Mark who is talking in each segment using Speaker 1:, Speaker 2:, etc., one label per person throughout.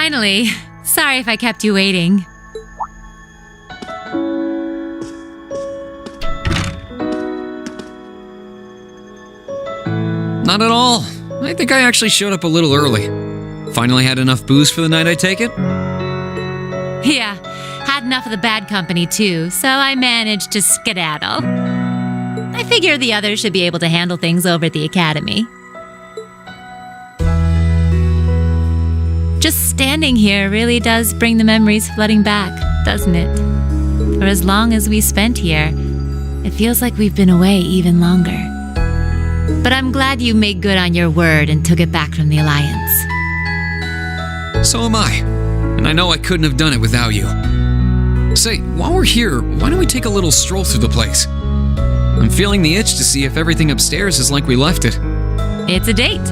Speaker 1: Finally. Sorry if I kept you waiting.
Speaker 2: Not at all. I think I actually showed up a little early. Finally had enough booze for the night, I take it?
Speaker 1: Yeah, had enough of the bad company too, so I managed to skedaddle. I figure the others should be able to handle things over at the academy. Just standing here really does bring the memories flooding back, doesn't it? For as long as we spent here, it feels like we've been away even longer. But I'm glad you made good on your word and took it back from the Alliance.
Speaker 2: So am I. And I know I couldn't have done it without you. Say, while we're here, why don't we take a little stroll through the place? I'm feeling the itch to see if everything upstairs is like we left it.
Speaker 1: It's a date.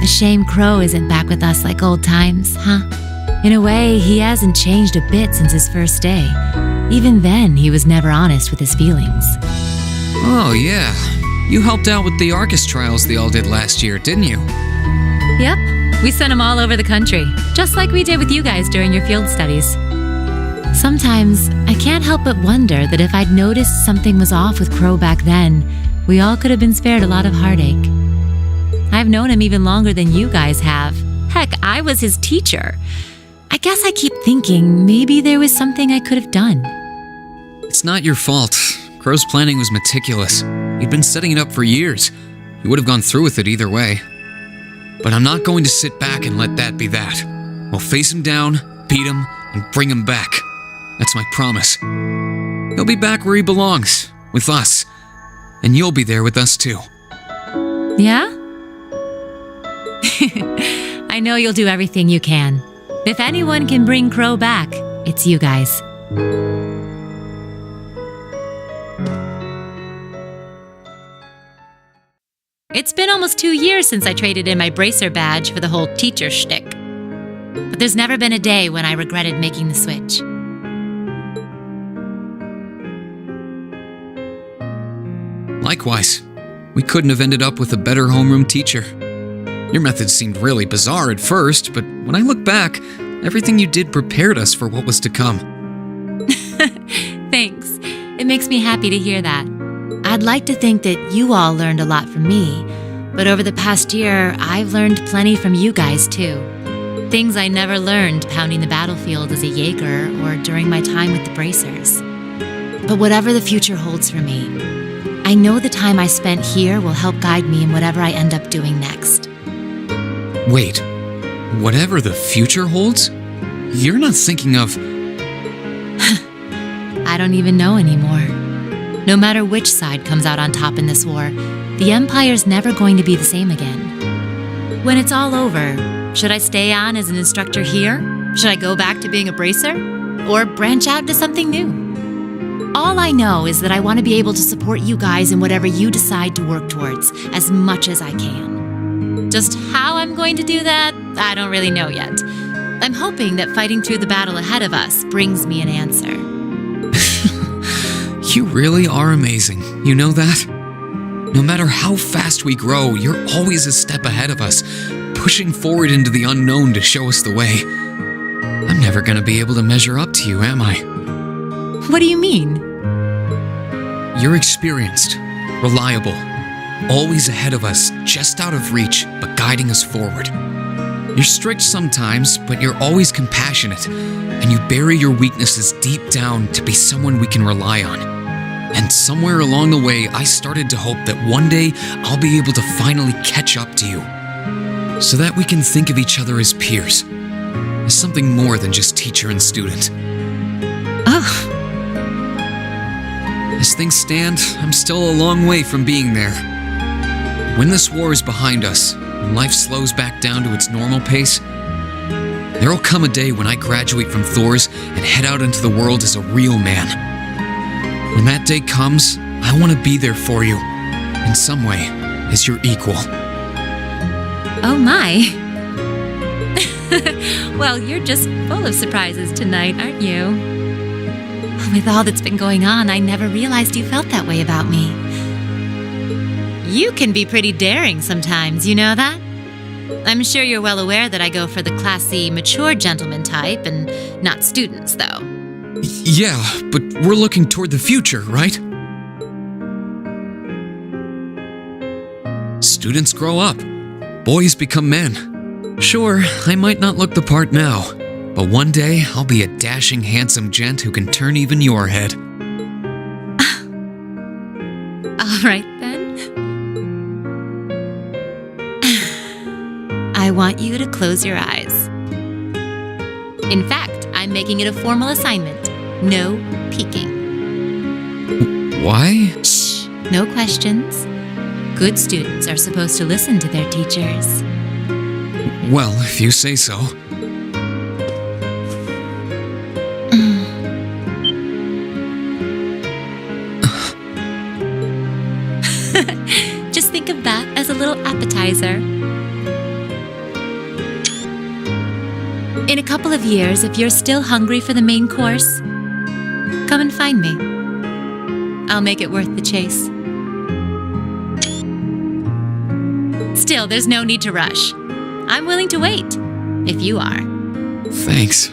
Speaker 1: Shame Crow isn't back with us like old times, huh? In a way, he hasn't changed a bit since his first day. Even then, he was never honest with his feelings.
Speaker 2: Oh, yeah. You helped out with the Arcus trials they all did last year, didn't you?
Speaker 1: Yep. We sent him all over the country, just like we did with you guys during your field studies. Sometimes, I can't help but wonder that if I'd noticed something was off with Crow back then, we all could have been spared a lot of heartache. I've known him even longer than you guys have. Heck, I was his teacher. I guess I keep thinking maybe there was something I could have done.
Speaker 2: It's not your fault. Crow's planning was meticulous. He'd been setting it up for years. He would have gone through with it either way. But I'm not going to sit back and let that be that. I'll face him down, beat him, and bring him back. That's my promise. He'll be back where he belongs, with us. And you'll be there with us too.
Speaker 1: Yeah? I know you'll do everything you can. If anyone can bring Crow back, it's you guys. It's been almost 2 years since I traded in my bracer badge for the whole teacher shtick. But there's never been a day when I regretted making the switch.
Speaker 2: Likewise, we couldn't have ended up with a better homeroom teacher. Your methods seemed really bizarre at first, but when I look back, everything you did prepared us for what was to come.
Speaker 1: Thanks. It makes me happy to hear that. I'd like to think that you all learned a lot from me, but over the past year, I've learned plenty from you guys too. Things I never learned pounding the battlefield as a Jaeger or during my time with the bracers. But whatever the future holds for me, I know the time I spent here will help guide me in whatever I end up doing next.
Speaker 2: Wait, whatever the future holds? You're not thinking of...
Speaker 1: I don't even know anymore. No matter which side comes out on top in this war, the Empire's never going to be the same again. When it's all over, should I stay on as an instructor here? Should I go back to being a bracer? Or branch out to something new? All I know is that I want to be able to support you guys in whatever you decide to work towards as much as I can. Just how I'm going to do that, I don't really know yet. I'm hoping that fighting through the battle ahead of us brings me an answer.
Speaker 2: You really are amazing, you know that? No matter how fast we grow, you're always a step ahead of us, pushing forward into the unknown to show us the way. I'm never going to be able to measure up to you, am I?
Speaker 1: What do you mean?
Speaker 2: You're experienced, reliable, always ahead of us, just out of reach, but guiding us forward. You're strict sometimes, but you're always compassionate, and you bury your weaknesses deep down to be someone we can rely on. And somewhere along the way, I started to hope that one day I'll be able to finally catch up to you, so that we can think of each other as peers, as something more than just teacher and student.
Speaker 1: Oh,
Speaker 2: As things stand, I'm still a long way from being there. When this war is behind us, and life slows back down to its normal pace, there'll come a day when I graduate from Thor's and head out into the world as a real man. When that day comes, I want to be there for you, in some way, as your equal.
Speaker 1: oh my. Well, you're just full of surprises tonight, aren't you? With all that's been going on, I never realized you felt that way about me. You can be pretty daring sometimes, you know that? I'm sure you're well aware that I go for the classy, mature gentleman type and not students, though.
Speaker 2: Yeah, but we're looking toward the future, right? Students grow up. Boys become men. Sure, I might not look the part now, but one day I'll be a dashing, handsome gent who can turn even your head.
Speaker 1: All right, then. I want you to close your eyes. In fact, I'm making it a formal assignment. No peeking.
Speaker 2: Why?
Speaker 1: Shh, no questions. Good students are supposed to listen to their teachers.
Speaker 2: Well, if you say so.
Speaker 1: Just think of that as a little appetizer. In a couple of years, if you're still hungry for the main course, come and find me. I'll make it worth the chase. Still, there's no need to rush. I'm willing to wait, if you are.
Speaker 2: Thanks.